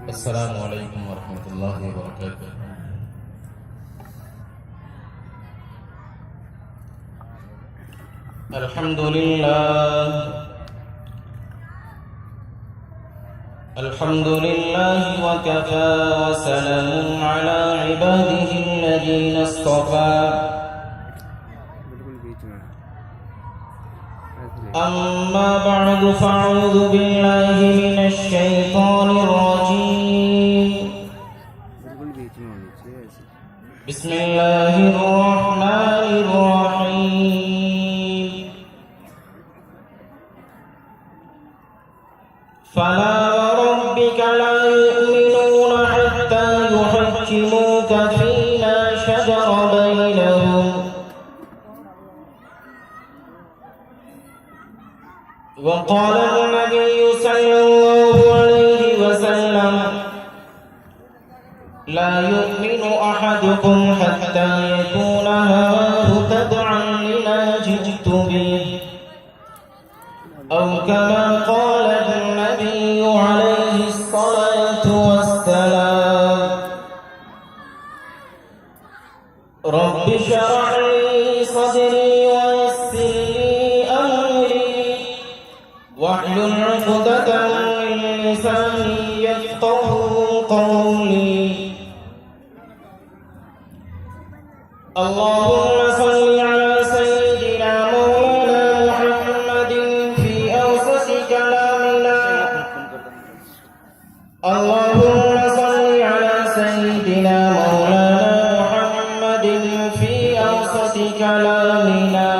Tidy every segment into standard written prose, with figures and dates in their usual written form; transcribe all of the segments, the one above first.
السلام علیکم ورحمۃ اللہ وبرکاتہ۔ الحمد للہ وکفى وسلام على عباده الذین اصطفى۔ أما بعد فأعوذ بالله من الشيطان الرجيم، بسم الله الرحمن الرحيم۔ فلا وربك لا يؤمنون حتى يحكموك فيما شجر بينهم، وقال النبي صلى الله عليه وسلم: لا يؤمن أحدكم حتى يكون هواه تبعا لما جئت به، أو كما قال النبي عليه الصلاة والسلام: رب اشرح لي صدري ويسر لي أمري واحلل عقدة من لساني يفقهوا قولي۔ اللهم صل على سيدنا مولانا محمد في أوسط كلامنا، اللهم صل على سيدنا مولانا محمد في أوسط كلامنا،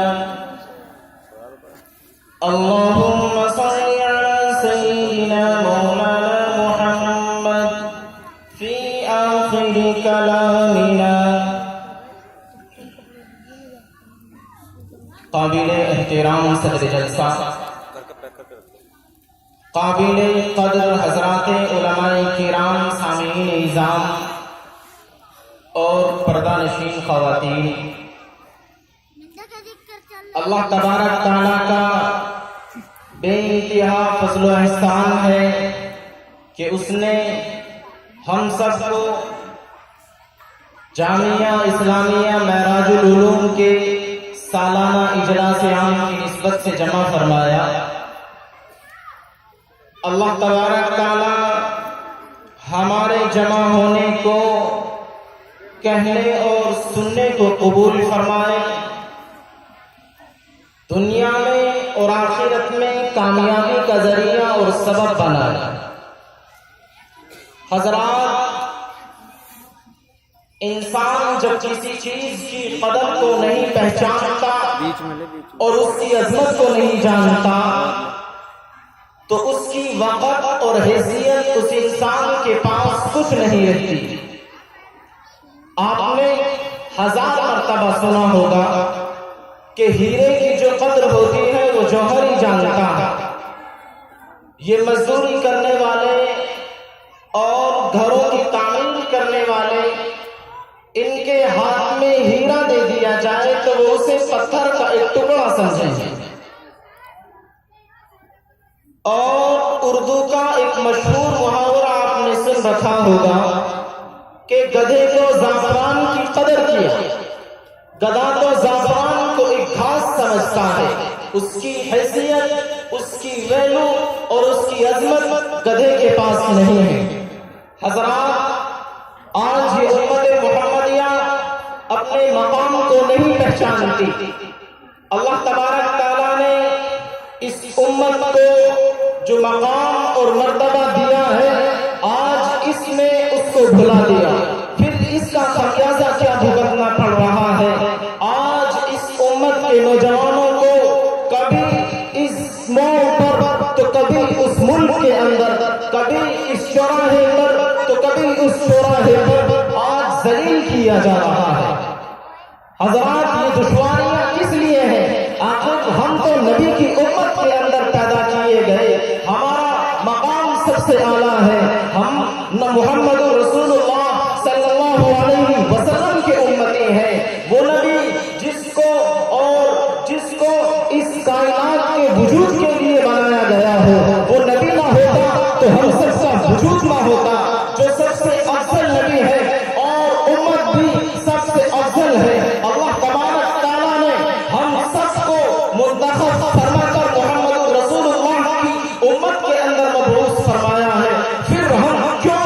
اللهم صل على سيدنا مولانا محمد في آخر كلامنا۔ قابل احترام صدر جلسہ، قابل قدر حضرات علماء کرام، سامعین اعظام اور پردہ نشین خواتین، اللہ تبارک تعالیٰ کا بے انتہا فضل و احسان ہے کہ اس نے ہم سب کو جامعہ اسلامیہ معراج العلوم کے سالانہ اجلاس عام کی نسبت سے جمع فرمایا۔ اللہ تبارک تعالیٰ ہمارے جمع ہونے کو کہنے اور سننے کو قبول فرمائے، دنیا میں اور آخرت میں کامیابی کا ذریعہ اور سبب بنائے۔ حضرات، انسان جب کسی چیز کی قدر کو نہیں پہچانتا اور اس کی عظمت کو نہیں جانتا تو اس کی وقت اور حیثیت اس انسان کے پاس کچھ نہیں رہتی۔ آپ نے 1000 مرتبہ سنا ہوگا کہ ہیرے کی جو قدر ہوتی ہے وہ جوہر ہی جانتا ہے۔ یہ مزدوری کرنے والے اور گھروں کی تعمیر کرنے والے، ان کے ہاتھ میں ہیرا دے دیا جائے تو وہ اسے پتھر کا ایک ٹکڑا سمجھیں گے۔ اور اردو کا ایک مشہور محاورہ آپ نے سن رکھا ہوگا کہ گدھے کو زعفران کی قدر کیا، گدھا تو زعفران کو ایک گھاس سمجھتا ہے، اس کی حیثیت، اس کی ویلو اور اس کی عظمت گدھے کے پاس نہیں ہے۔ حضرات، آج یہ امت محمدیہ اپنے مقام کو نہیں پہچانتی۔ اللہ تبارک تعالیٰ نے اس امت کو جو مقام اور مرتبہ دیا ہے، آج اس میں اس کو بھلا دیا، پھر اس کا خمیازہ کیا بھگتنا پڑ رہا ہے۔ آج اس امت کے نوجوانوں کو کبھی اس موڑ پر تو کبھی اس ملک کے اندر، کبھی اس چوراہے پر تو کبھی اس چوراہے پر آج ذلیل کیا جا رہا ہے۔ حضرات، یہ دشواریاں اس لیے ہیں، آخر ہم تو نبی کی امت کے اندر پیدا کیے گئے، ہمارا مقام سب سے اعلیٰ ہے، ہم محمد رسول اللہ صلی اللہ علیہ وسلم کے امتی ہیں۔ وہ نبی جس کو اس کائنات کے وجود کے لیے بنایا گیا ہو، وہ نبی نہ ہوتا تو ہم سب کا وجود نہ ہوتا، جو سب سے افضل نبی ہے اور امت بھی سب سے افضل ہے۔ اللہ تبارک تعالیٰ نے ہم سب کو منتخب فرما کر محمد رسول اللہ کی امت کے اندر مبعوث فرمایا ہے، پھر ہم کیوں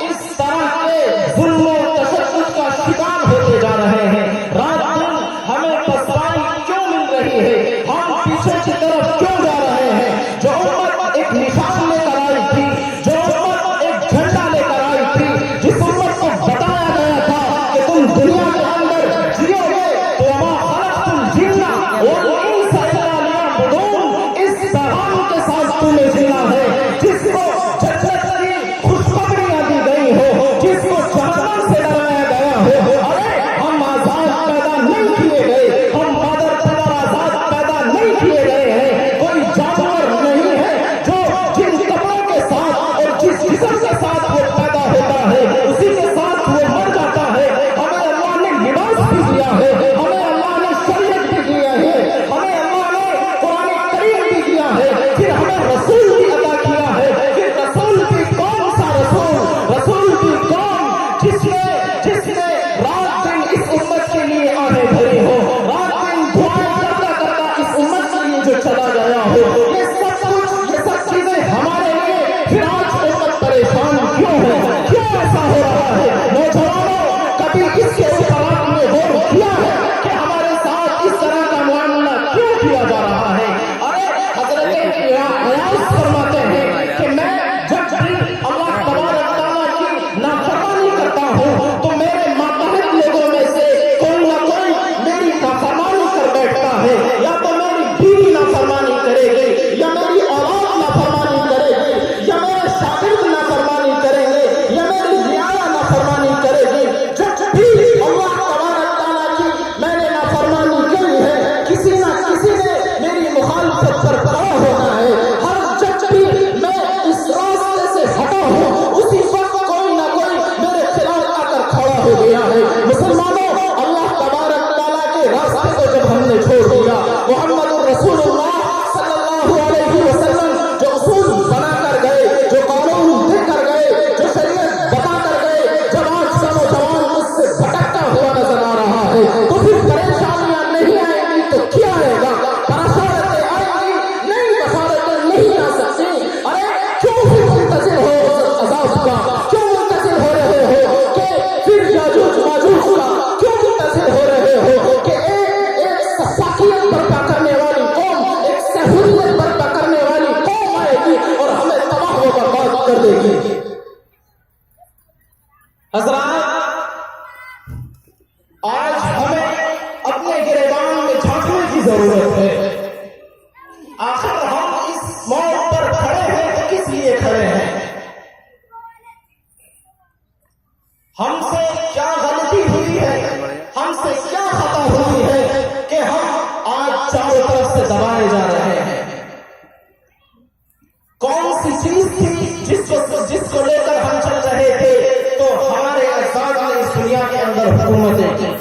اس طرح کے ظلم و تشدد کا شکار ہوتے جا رہے ہیں؟ رات دن ہمیں پسپائی کیوں مل رہی ہے؟ ہم پیچھے کی طرف کیوں جا رہے ہیں؟ جو امت ایک نشان لے کر آئی تھی، جو امت ایک جھنڈا لے کر آئی تھی، جس امت کو بتایا گیا تھا کہ تم دنیا کے اندر جیو گے تو وما خلقت الجن والانس الا لیعبدون، اس پیغام کے ساتھ تمہیں جینا ہے جس کو جنت کی خوشخبریاں دی گئی ہو، جس کو جہنم سے ڈرایا گیا ہو۔ ارے ہم آزاد پیدا نہیں کیے گئے، ہم مادر پدر آزاد پیدا نہیں کیے گئے ہیں، کوئی جانور نہیں ہے جو جن کپڑوں کے ساتھ اور جس جسم کے ساتھ وہ پیدا ہوتا ہے اسی کے ساتھ وہ مر جاتا ہے۔ ہمیں اللہ نے لباس بھی دیا ہے، ہمیں اللہ نے شریعت بھی دیا ہے، ہمیں اللہ نے قرآن کریم بھی دیا ہے، پھر ہمیں رسول بھی عطا کیا ہے۔ پھر رسول بھی کون سا رسول؟ رسول بھی کون جس نے رات دن اس امت کے لیے آنے بھری ہو، رات دن دعائیں کرتا کرتا اس امت کے لیے جو چلا گیا ہو۔ یہ سب چیزیں ہمارے لیے، پھر آج امت پریشان کیوں ہے؟ کیوں ایسا ہو رہا ہے؟ نوجوانوں، کبھی اس کے اوپر آپ نے غور کیا ہے کہ ہمارے ساتھ اس طرح کا معاملہ کیوں کیا جا رہا ہے؟ ارے حضرت نیاز فرماتے ہیں کہ میں جب بھی اللہ تبارک تعالیٰ کی نافرمانی کرتا ہوں تو میرے ماتحت لوگوں میں سے کوئی نہ کوئی میری نافرمانی کر بیٹھتا ہے، یا تو میری بیوی نافرمانی کرے گی، یا میری اولاد نافرمانی کرے گی، یا میرے شاگرد نافرمانی کریں گے، یا میری رعایا نافرمانی کرے گی۔ جب بھی اللہ تبارک تعالیٰ کی میں نے نافرمانی کی ہے، کسی نہ کسی نے میری مخالفت پر کھڑا ہونا ہے۔ ہر جب بھی میں اس راستے سے ہٹا ہوں اسی وقت کوئی نہ کوئی میرے خلاف آ کر کھڑا ہو گیا ہے۔ مسلمانوں، اللہ تبارک تعالیٰ کے راستے کو جب ہم نے چھوڑ دیا، محمد رسول اللہ صلی اللہ علیہ وسلم جو اصول بنا کر گئے، جو قانون دے کر گئے، جو شریعت بتا کر گئے، جب آج کا نوجوان اس سے بھٹکتا ہوا نظر آ رہا ہے تو پھر پریشانیاں نہیں آئیں گی تو کیا آئے گا؟ بشارتیں آئیں گی؟ نہیں، بشارتیں نہیں آ سکتی۔ ارے کیوں پھر منتظر ہو اس عذاب کا؟ کیوں منتظر ہو رہے ہو کہ پھر یاجوج ماجوج کا؟ کیوں منتظر ہو رہے ہو کہ ایک سفاکیت برپا کرنے والی قوم، ایک سہولیت برپا کرنے والی قوم آئے گی اور ہمیں تباہ و برباد کر دے گی؟ حضرات، آج ہمیں اپنے گریبان میں جھانکنے کی ضرورت ہے۔ آخر ہم اس موڑ پر کھڑے ہیں تو کس لیے کھڑے ہیں؟ ہم سے کیا غلطی ہوئی ہے؟ ہم سے کیا خطا ہوئی ہے کہ ہم آج چاروں طرف سے دبائے جا رہے ہیں؟ کون سی چیز تھی جس کو لے کر ہم چل رہے تھے تو ہمارے اجداد نے اس دنیا کے اندر حکومتیں کی؟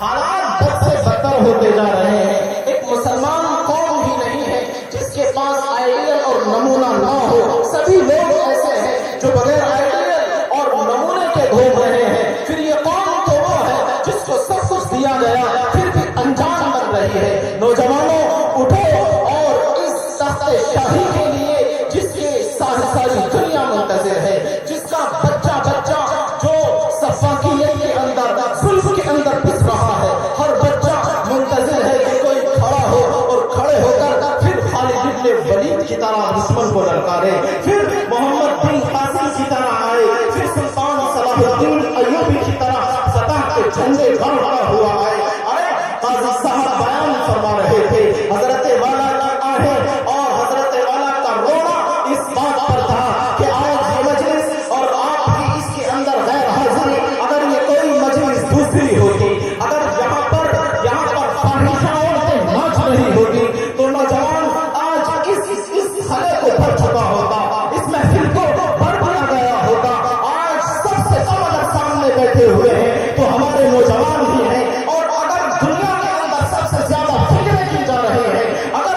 حالات بد سے بدتر ہوتے جا رہے ہیں۔ ایک مسلمان قوم بھی نہیں ہے جس کے پاس آئیڈیل اور نمونہ نہ ہو۔ سبھی لوگ ایسے ہیں جو بغیر آئیڈیل اور نمونے کے گھوم رہے ہیں۔ پھر یہ قوم تو وہ ہے جس کو سب کچھ دیا گیا پھر بھی انجان بن رہی ہے۔ نوجوانوں، اٹھو اور اس تخت شاہی کے لیے جس کی ساری دنیا منتظر ہے، جس کا بچہ جو صفاقیت کے اندر، صلح کے اندر پس رہا ہے، ہر بچہ منتظر ہے کہ کوئی کھڑا ہو اور کھڑے ہو کر پھر خالد بن ولید کی طرح دشمن کو للکارے، پھر محمد بن قاسم کی طرح آئے، پھر سلطان صلاح الدین ایوبی کی طرح فتح کے جھنڈے گھڑتا ہوا آئے۔ ارے قاضی صاحب بیان فرما رہے تھے، حضرت والا کی آہیں اور حضرت والا کا رونا اس بات پر تھا کہ آج یہ مجلس اور آپ کی اس کے اندر غیر حاضری، اگر یہ کوئی مجلس دوسری ہوتی، اگر یہاں پر فاحشہ عورتیں ناچ رہی ہوتی تو نوجوان آج اس خلے کو بھر چکا ہوتا، اس محفل کو بھر دیا گیا ہوتا۔ آج سب سے کم اگر سامنے بیٹھے ہوئے ہیں تو ہمارے نوجوان بھی ہیں، اور اگر دنیا کے اندر سب سے زیادہ فکریں کی جا رہی ہیں، اگر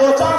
2-4